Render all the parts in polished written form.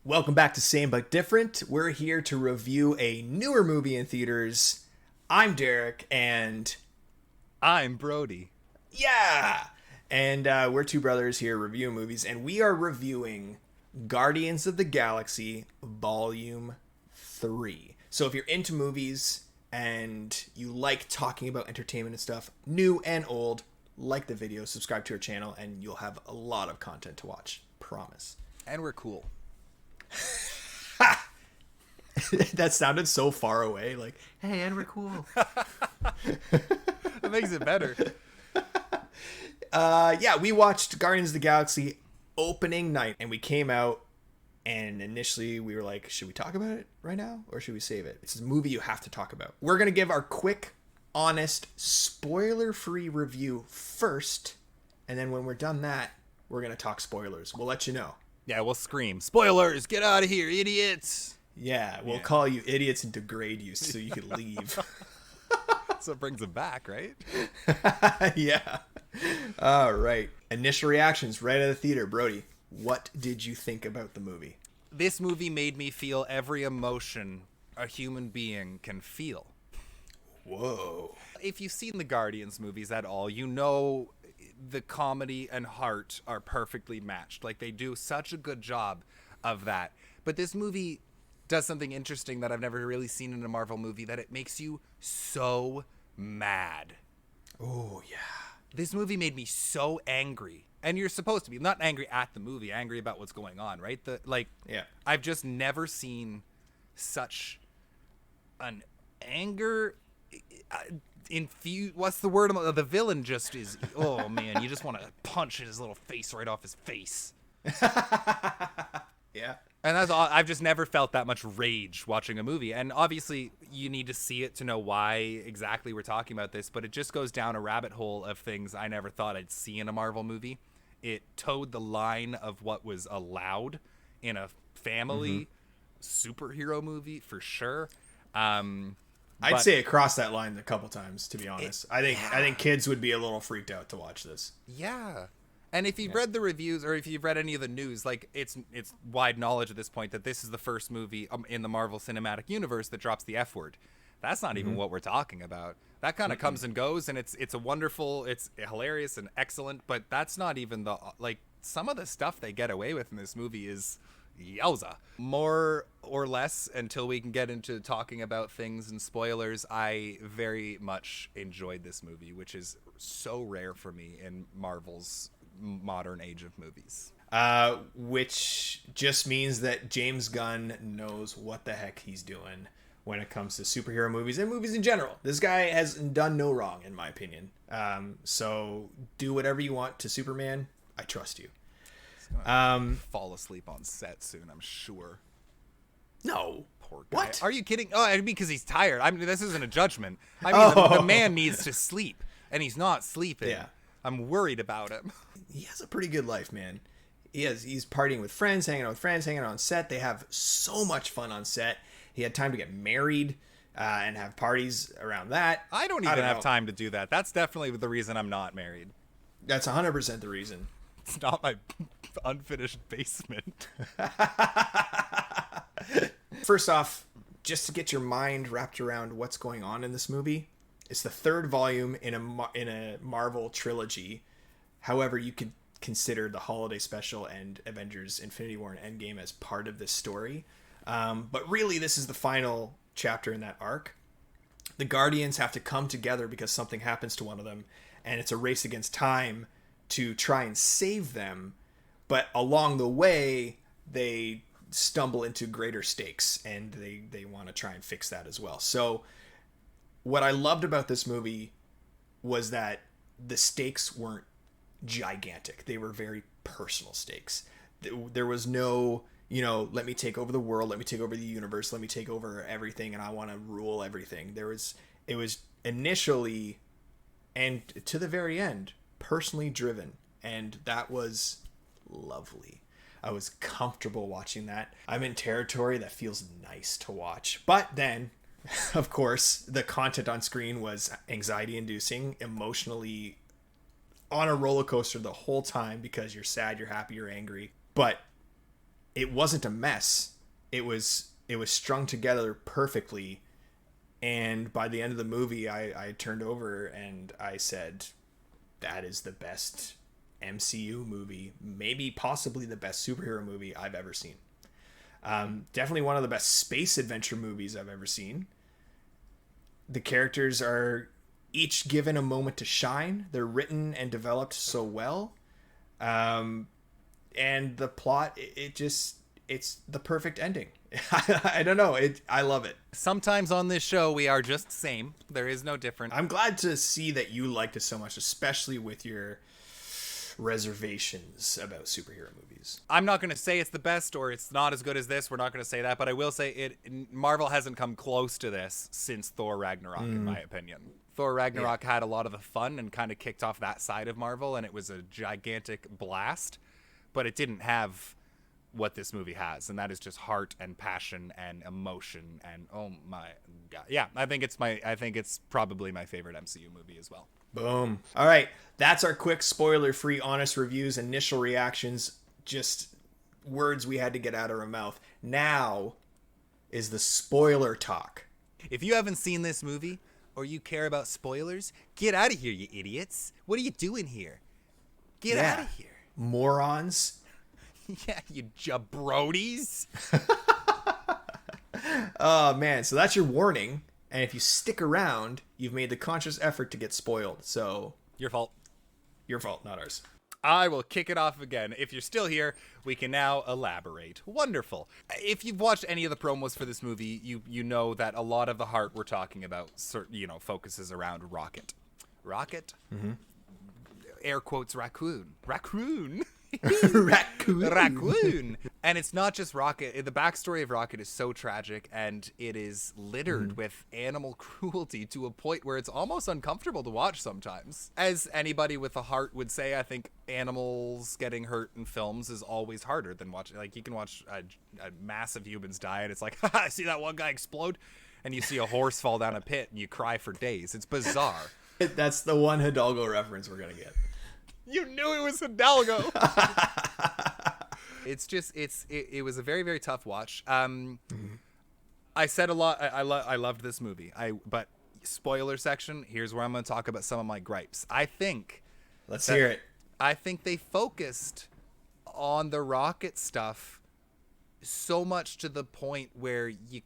Welcome back to Same But Different. We're here to review a newer movie in theaters. I'm Derek, and I'm Brody. yeah! And we're two brothers here reviewing movies, and we are reviewing Guardians of the Galaxy Volume 3. So if you're into movies and you like talking about entertainment and stuff, new and old, like the video, subscribe to our channel, and you'll have a lot of content to watch. Promise. And we're cool. That sounded so far away. Like, hey, and we're cool. That makes it better. Yeah, we watched Guardians of the Galaxy opening night, and we came out, and initially we were like, should we talk about it right now, or should we save it? It's a movie you have to talk about. We're going to give our quick, honest, spoiler-free review first, and then when we're done that, we're going to talk spoilers. We'll let you know. Yeah, we'll scream, spoilers, get out of here, idiots. Yeah, we'll call you idiots and degrade you so you can leave. So it brings them back, right? Yeah. All right. Initial reactions right out of the theater. Brody, what did you think about the movie? This movie made me feel every emotion a human being can feel. Whoa. If you've seen the Guardians movies at all, you know the comedy and heart are perfectly matched. Like, they do such a good job of that. But this movie does something interesting that I've never really seen in a Marvel movie, that it makes you so mad. Oh, yeah. This movie made me so angry. And you're supposed to be not angry at the movie, angry about what's going on, right? Yeah. I've just never seen such an anger what's the word? The villain just is, oh man, you just want to punch his little face right off his face. Yeah. And that's all. I've just never felt that much rage watching a movie. And obviously you need to see it to know why exactly we're talking about this, but it just goes down a rabbit hole of things I never thought I'd see in a Marvel movie. It towed the line of what was allowed in a family superhero movie for sure. I'd say it crossed that line a couple times, to be honest. I think kids would be a little freaked out to watch this. Yeah. And if you've read the reviews, or if you've read any of the news, like, it's wide knowledge at this point that this is the first movie in the Marvel Cinematic Universe that drops the F word. That's not even what we're talking about. That kind of comes and goes, and it's a wonderful, it's hilarious and excellent, but that's not even some of the stuff they get away with in this movie is yowza. More or less, until we can get into talking about things and spoilers, I very much enjoyed this movie, which is so rare for me in Marvel's modern age of movies. Which just means that James Gunn knows what the heck he's doing when it comes to superhero movies and movies in general. This guy has done no wrong, in my opinion. So do whatever you want to Superman. I trust you. Fall asleep on set soon, I'm sure. No. Poor guy. What? Are you kidding? Oh, I mean, because he's tired. I mean, this isn't a judgment. I mean, the man needs to sleep, and he's not sleeping. Yeah. I'm worried about him. He has a pretty good life, man. He's partying with friends, hanging out with friends, hanging out on set. They have so much fun on set. He had time to get married and have parties around that. I don't even have time to do that. That's definitely the reason I'm not married. That's 100% the reason. It's not my unfinished basement. First off, just to get your mind wrapped around what's going on in this movie, it's the third volume in a Marvel trilogy. However, you could consider the holiday special and Avengers Infinity War and Endgame as part of this story. But really, this is the final chapter in that arc. The Guardians have to come together because something happens to one of them, and it's a race against time to try and save them. But along the way, they stumble into greater stakes, and they want to try and fix that as well. So what I loved about this movie was that the stakes weren't gigantic. They were very personal stakes. There was no, let me take over the world, let me take over the universe, let me take over everything, and I want to rule everything. It was initially, and to the very end, personally driven, and that was lovely. I was comfortable watching that. I'm in territory that feels nice to watch. But then, of course, the content on screen was anxiety-inducing, emotionally on a roller coaster the whole time because you're sad, you're happy, you're angry. But it wasn't a mess. It was strung together perfectly. And by the end of the movie, I turned over and I said, that is the best MCU movie, maybe possibly the best superhero movie I've ever seen. Definitely one of the best space adventure movies I've ever seen. The characters are each given a moment to shine. They're written and developed so well. And the plot, it's the perfect ending. I don't know. I love it. Sometimes on this show, we are just same. There is no difference. I'm glad to see that you liked it so much, especially with your reservations about superhero movies. I'm not going to say it's the best or it's not as good as this. We're not going to say that, but I will say Marvel hasn't come close to this since Thor Ragnarok, in my opinion. Thor Ragnarok had a lot of the fun and kind of kicked off that side of Marvel, and it was a gigantic blast, but it didn't have what this movie has, and that is just heart and passion and emotion, and oh my god. Yeah, I think it's probably my favorite MCU movie as well. Boom. All right, that's our quick spoiler-free honest reviews, initial reactions, just words we had to get out of our mouth. Now is the spoiler talk. If you haven't seen this movie or you care about spoilers, get out of here, you idiots. What are you doing here? Get out of here. Morons. Yeah, you jabronis. Oh, man. So that's your warning. And if you stick around, you've made the conscious effort to get spoiled. So Your fault. Your fault, not ours. I will kick it off again. If you're still here, we can now elaborate. Wonderful. If you've watched any of the promos for this movie, you know that a lot of the heart we're talking about, focuses around Rocket. Rocket? Mm-hmm. Air quotes raccoon. Raccoon. Raccoon. And it's not just Rocket. The backstory of Rocket is so tragic, and it is littered with animal cruelty to a point where it's almost uncomfortable to watch sometimes. As anybody with a heart would say, I think animals getting hurt in films is always harder than watching. Like, you can watch a mass of humans die, and it's like, I see that one guy explode, and you see a horse fall down a pit, and you cry for days. It's bizarre. That's the one Hidalgo reference we're going to get. You knew it was Hidalgo. It was a very, very tough watch. I said a lot. I loved this movie. But spoiler section, here's where I'm going to talk about some of my gripes. Let's hear it. I think they focused on the Rocket stuff so much to the point where you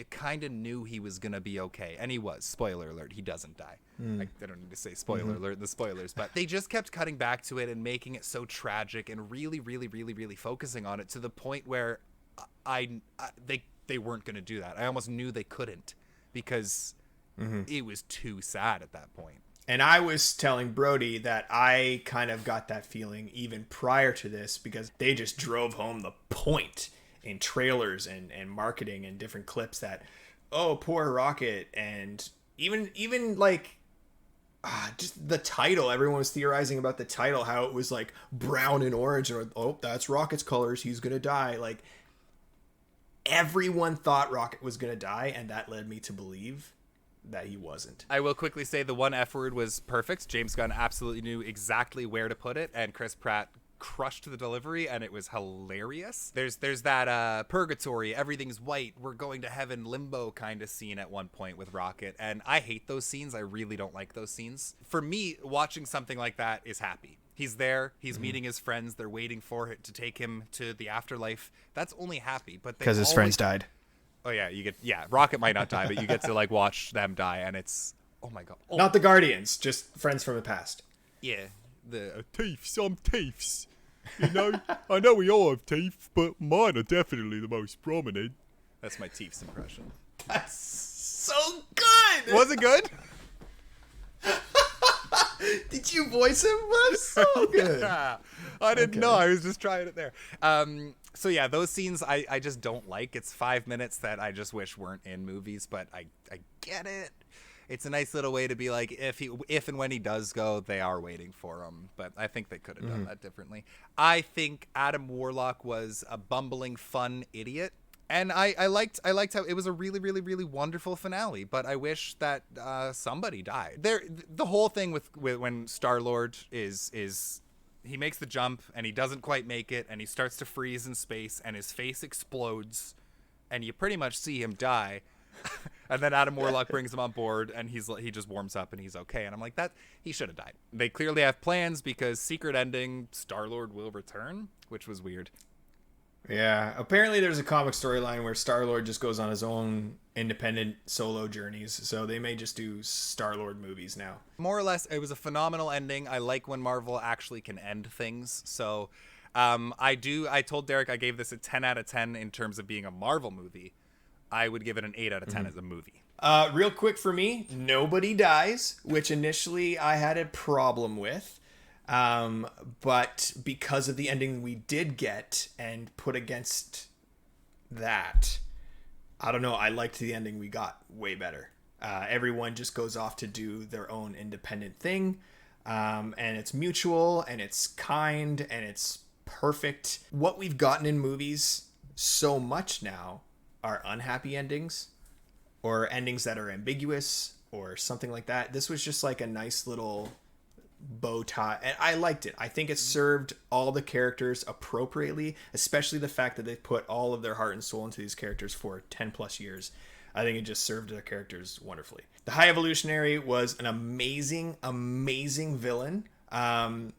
kind of knew he was going to be okay. And he was. Spoiler alert, he doesn't die. I don't need to say spoiler alert, the spoilers. But they just kept cutting back to it and making it so tragic and really, really, really, really focusing on it to the point where they weren't going to do that. I almost knew they couldn't because it was too sad at that point. And I was telling Brody that I kind of got that feeling even prior to this because they just drove home the point in trailers and marketing and different clips that, oh, poor Rocket. And even like just the title, everyone was theorizing about the title, how it was like brown and orange, or oh, that's Rocket's colors, he's gonna die. Like, everyone thought Rocket was gonna die, and that led me to believe that he wasn't. I will quickly say the one F word was perfect. James Gunn absolutely knew exactly where to put it, and Chris Pratt crushed the delivery, and it was hilarious. There's that purgatory, everything's white, we're going to heaven, limbo kind of scene at one point with Rocket, and I hate those scenes. I really don't like those scenes. For me, watching something like that is happy. He's there, he's meeting his friends, they're waiting for it to take him to the afterlife. That's only happy. But because his friends died. Oh yeah, Rocket might not die, but you get to like watch them die, and it's, oh my god. Oh. Not the Guardians, just friends from the past. Yeah, the teeth, some teeths. You know, I know we all have teeth, but mine are definitely the most prominent. That's my teeths impression. That's so good! Was it good? Did you voice him? That's so good. Yeah, I didn't know. I was just trying it there. So yeah, those scenes I just don't like. It's 5 minutes that I just wish weren't in movies, but I get it. It's a nice little way to be like, if and when he does go, they are waiting for him. But I think they could have done that differently. I think Adam Warlock was a bumbling, fun idiot. And I liked how it was a really, really, really wonderful finale. But I wish that somebody died. The whole thing with when Star-Lord is he makes the jump and he doesn't quite make it, and he starts to freeze in space, and his face explodes, and you pretty much see him die. And then Adam Warlock brings him on board, and he just warms up and he's okay. And I'm like, that he should have died. They clearly have plans because secret ending, Star-Lord will return, which was weird. Yeah, apparently there's a comic storyline where Star-Lord just goes on his own independent solo journeys, so they may just do Star-Lord movies now. More or less, it was a phenomenal ending. I like when Marvel actually can end things. So I told Derek I gave this a 10 out of 10 in terms of being a Marvel movie. I would give it an 8 out of 10 as a movie. Real quick for me, nobody dies, which initially I had a problem with. But because of the ending we did get and put against that, I don't know, I liked the ending we got way better. Everyone just goes off to do their own independent thing. And it's mutual and it's kind and it's perfect. What we've gotten in movies so much now are unhappy endings or endings that are ambiguous or something like that. This was just like a nice little bow tie, and I liked it. I think it served all the characters appropriately, especially the fact that they put all of their heart and soul into these characters for 10 plus years. I think it just served their characters wonderfully. The High Evolutionary was an amazing villain.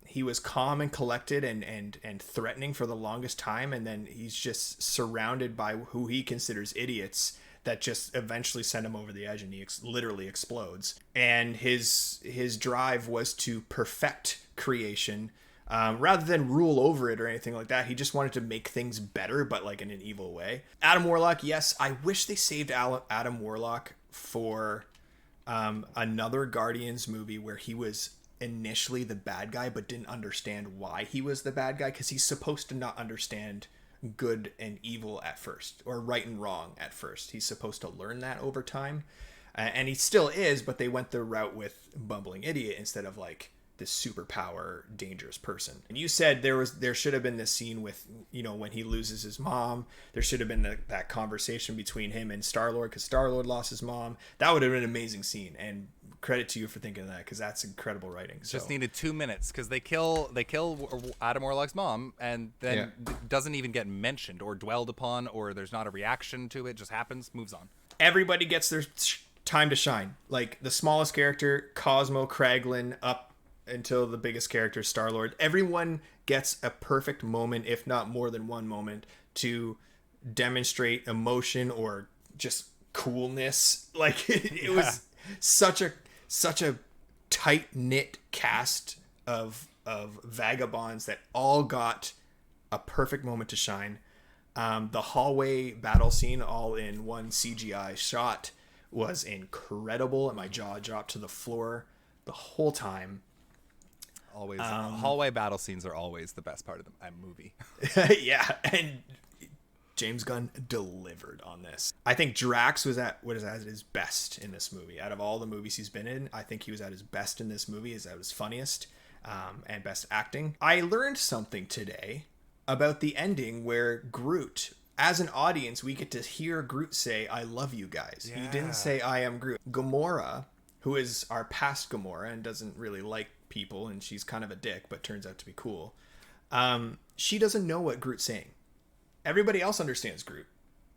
He was calm and collected and threatening for the longest time, and then he's just surrounded by who he considers idiots that just eventually send him over the edge, and he literally explodes. And his drive was to perfect creation, rather than rule over it or anything like that. He just wanted to make things better, but like in an evil way. Adam Warlock, yes, I wish they saved Adam Warlock for another Guardians movie where he was initially the bad guy but didn't understand why he was the bad guy, because he's supposed to not understand good and evil at first, or right and wrong at first. He's supposed to learn that over time, and he still is, but they went the route with bumbling idiot instead of like this superpower dangerous person. And you said there should have been this scene with, you know, when he loses his mom, there should have been that conversation between him and Star-Lord, because Star-Lord lost his mom. That would have been an amazing scene, and credit to you for thinking of that, because that's incredible writing. Just needed 2 minutes, because they kill Adam Warlock's mom, and then doesn't even get mentioned or dwelled upon, or there's not a reaction to it. Just happens, moves on. Everybody gets their time to shine. Like the smallest character, Cosmo, Kraglin, up until the biggest character, Star-Lord. Everyone gets a perfect moment, if not more than one moment, to demonstrate emotion or just coolness. Like it was such a tight-knit cast of vagabonds that all got a perfect moment to shine. The hallway battle scene, all in one CGI shot, was incredible, and my jaw dropped to the floor the whole time. Always, hallway battle scenes are always the best part of the movie. Yeah, and James Gunn delivered on this. I think Drax was at his best in this movie. Out of all the movies he's been in, I think he was at his best in this movie. Is at his funniest, and best acting. I learned something today about the ending where Groot, as an audience, we get to hear Groot say, "I love you guys." Yeah. He didn't say, "I am Groot." Gamora, who is our past Gamora and doesn't really like people, and she's kind of a dick, but turns out to be cool. She doesn't know what Groot's saying. Everybody else understands Groot,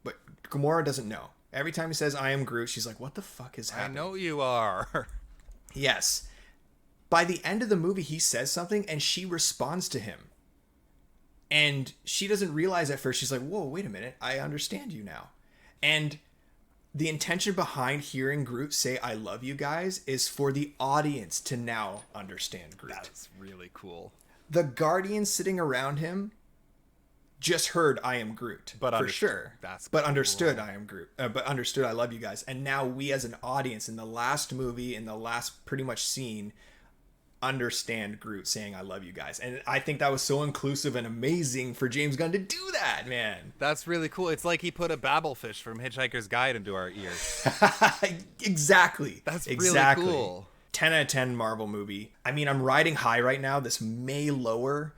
but Gamora doesn't know. Every time he says, "I am Groot," she's like, "What the fuck is happening?" I know you are. Yes. By the end of the movie, he says something, and she responds to him. And she doesn't realize at first. She's like, "Whoa, wait a minute. I understand you now." And the intention behind hearing Groot say, "I love you guys," is for the audience to now understand Groot. That's really cool. The Guardians sitting around him just heard "I am Groot," but for sure. Understood "I am Groot," but understood "I love you guys." And now we, as an audience, in the last movie, in the last pretty much scene, understand Groot saying "I love you guys." And I think that was so inclusive and amazing for James Gunn to do that, man. That's really cool. It's like he put a babblefish from Hitchhiker's Guide into our ears. Exactly. That's really cool. 10 out of 10 Marvel movie. I mean, I'm riding high right now. This may lower,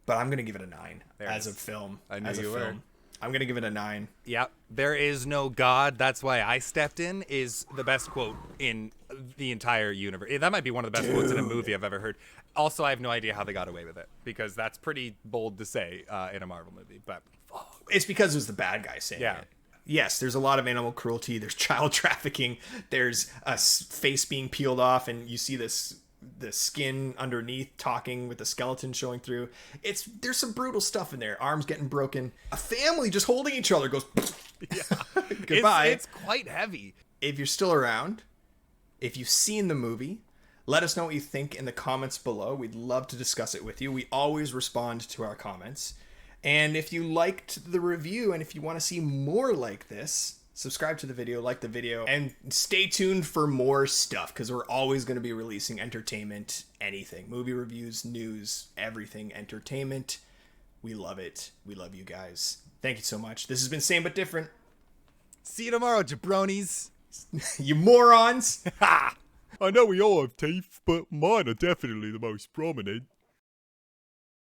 but I'm going to give it a 9 as a film. I knew you were. I'm going to give it a 9. Yep. There is no God. That's why I stepped in is the best quote in the entire universe. That might be one of the best quotes in a movie I've ever heard. Also, I have no idea how they got away with it because that's pretty bold to say in a Marvel movie. But it's because it was the bad guy saying it. Yes, there's a lot of animal cruelty. There's child trafficking. There's a face being peeled off, and you see the skin underneath talking with the skeleton showing through. There's some brutal stuff in there. Arms getting broken. A family just holding each other goes, goodbye. It's quite heavy. If you're still around, if you've seen the movie, let us know what you think in the comments below. We'd love to discuss it with you. We always respond to our comments. And if you liked the review and if you want to see more like this, subscribe to the video, like the video, and stay tuned for more stuff because we're always going to be releasing entertainment, anything. Movie reviews, news, everything entertainment. We love it. We love you guys. Thank you so much. This has been Same But Different. See you tomorrow, jabronis. You morons. Ha! I know we all have teeth, but mine are definitely the most prominent.